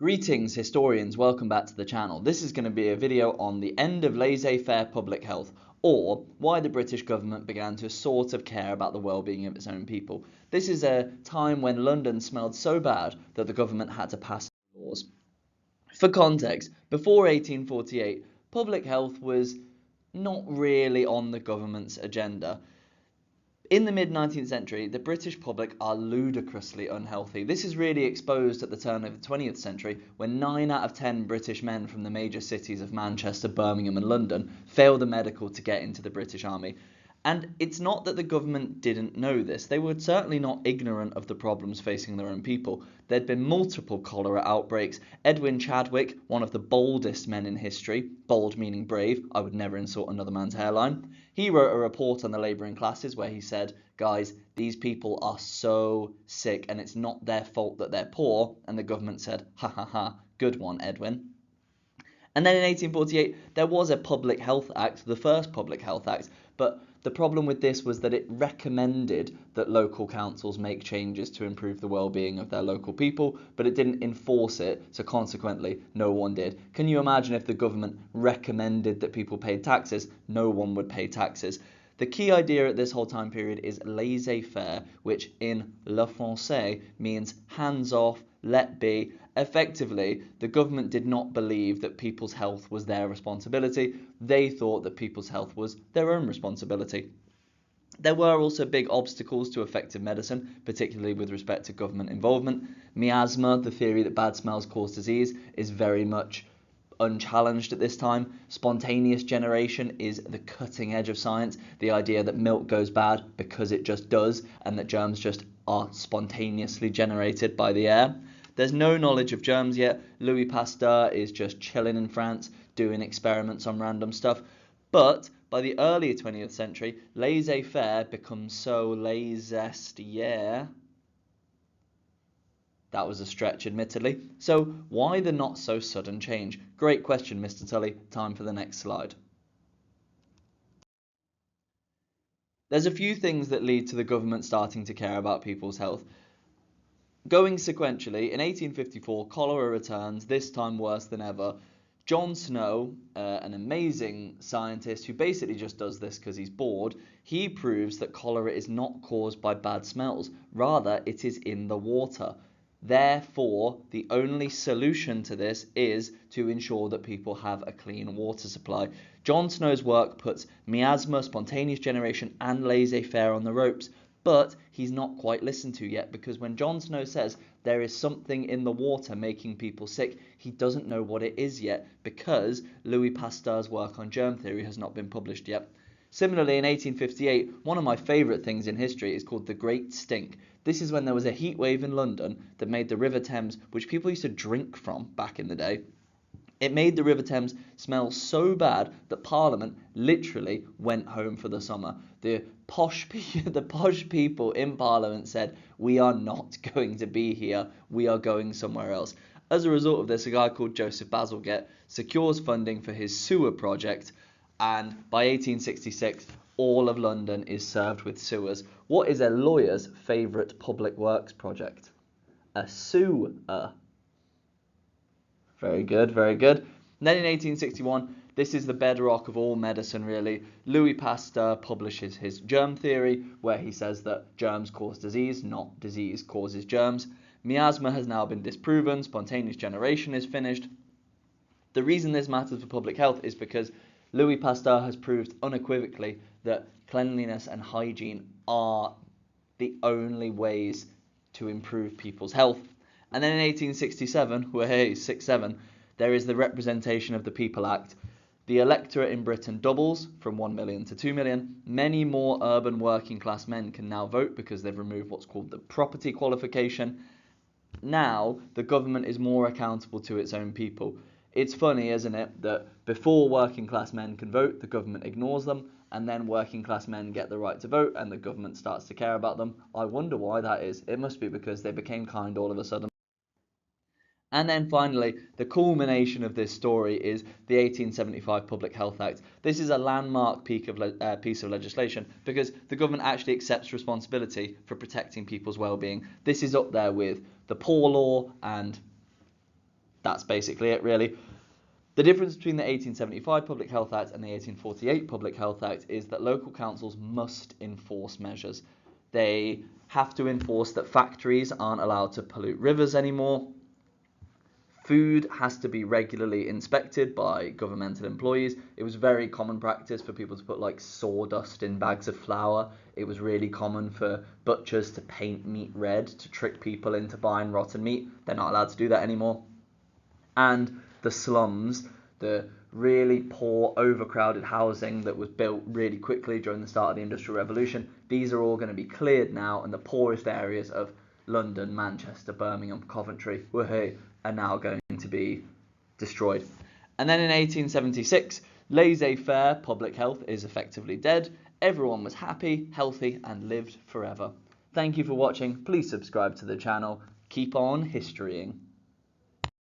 Greetings historians, welcome back to the channel. This is going to be a video on the end of laissez-faire public health, or why the British government began to sort of care about the well-being of its own people. This is a time when London smelled so bad that the government had to pass laws. For context, before 1848, public health was not really on the government's agenda. In the mid-19th century, the British public are ludicrously unhealthy. This is really exposed at the turn of the 20th century when 9 out of 10 British men from the major cities of Manchester, Birmingham and London failed the medical to get into the British Army. And it's not that the government didn't know this. They were certainly not ignorant of the problems facing their own people. There'd been multiple cholera outbreaks. Edwin Chadwick, one of the boldest men in history, bold meaning brave, I would never insult another man's hairline, he wrote a report on the labouring classes where he said, guys, these people are so sick and it's not their fault that they're poor. And the government said, ha ha ha, good one, Edwin. And then in 1848, there was a Public Health Act, the first Public Health Act, but the problem with this was that it recommended that local councils make changes to improve the well-being of their local people, but it didn't enforce it, so consequently, no one did. Can you imagine if the government recommended that people paid taxes? No one would pay taxes. The key idea at this whole time period is laissez-faire, which in le français means hands off, let be. Effectively, the government did not believe that people's health was their responsibility. They thought that people's health was their own responsibility. There were also big obstacles to effective medicine, particularly with respect to government involvement. Miasma, the theory that bad smells cause disease, is very much unchallenged at this time. Spontaneous generation is the cutting edge of science. The idea that milk goes bad because it just does, and that germs just are spontaneously generated by the air. There's no knowledge of germs yet. Louis Pasteur is just chilling in France, doing experiments on random stuff. But by the early 20th century, laissez-faire becomes so laissez-faire. That was a stretch, admittedly. So why the not so sudden change? Great question, Mr. Tully. Time for the next slide. There's a few things that lead to the government starting to care about people's health. Going sequentially, in 1854, cholera returns, this time worse than ever. John Snow, an amazing scientist who basically just does this because he's bored, he proves that cholera is not caused by bad smells. Rather, it is in the water. Therefore, the only solution to this is to ensure that people have a clean water supply. John Snow's work puts miasma, spontaneous generation, and laissez-faire on the ropes, but he's not quite listened to yet, because when John Snow says there is something in the water making people sick, he doesn't know what it is yet, because Louis Pasteur's work on germ theory has not been published yet. Similarly, in 1858, one of my favourite things in history is called the Great Stink. This is when there was a heat wave in London that made the River Thames, which people used to drink from back in the day, it made the River Thames smell so bad that Parliament literally went home for the summer. The posh people in Parliament said, we are not going to be here, we are going somewhere else. As a result of this, a guy called Joseph Bazalgette secures funding for his sewer project, and by 1866, all of London is served with sewers. What is a lawyer's favourite public works project? A sewer. Very good, very good. Then in 1861, this is the bedrock of all medicine, really. Louis Pasteur publishes his germ theory, where he says that germs cause disease, not disease causes germs. Miasma has now been disproven, spontaneous generation is finished. The reason this matters for public health is because Louis Pasteur has proved unequivocally that cleanliness and hygiene are the only ways to improve people's health. And then in 1867, hey, 6-7, there is the Representation of the People Act. The electorate in Britain doubles from 1 million to 2 million. Many more urban working class men can now vote because they've removed what's called the property qualification. Now, the government is more accountable to its own people. It's funny, isn't it, that before working class men can vote, the government ignores them, and then working class men get the right to vote and the government starts to care about them. I wonder why that is. It must be because they became kind all of a sudden. And then finally, the culmination of this story is the 1875 Public Health Act. This is a landmark piece of legislation because the government actually accepts responsibility for protecting people's well-being. This is up there with the Poor Law and that's basically it, really. The difference between the 1875 Public Health Act and the 1848 Public Health Act is that local councils must enforce measures. They have to enforce that factories aren't allowed to pollute rivers anymore. Food has to be regularly inspected by governmental employees. It was very common practice for people to put like sawdust in bags of flour. It was really common for butchers to paint meat red to trick people into buying rotten meat. They're not allowed to do that anymore. And the slums, the really poor, overcrowded housing that was built really quickly during the start of the Industrial Revolution, these are all going to be cleared now, and the poorest areas of London, Manchester, Birmingham, Coventry are now going to be destroyed. And then in 1876, laissez-faire public health is effectively dead. Everyone was happy, healthy, and lived forever. Thank you for watching. Please subscribe to the channel. Keep on historying.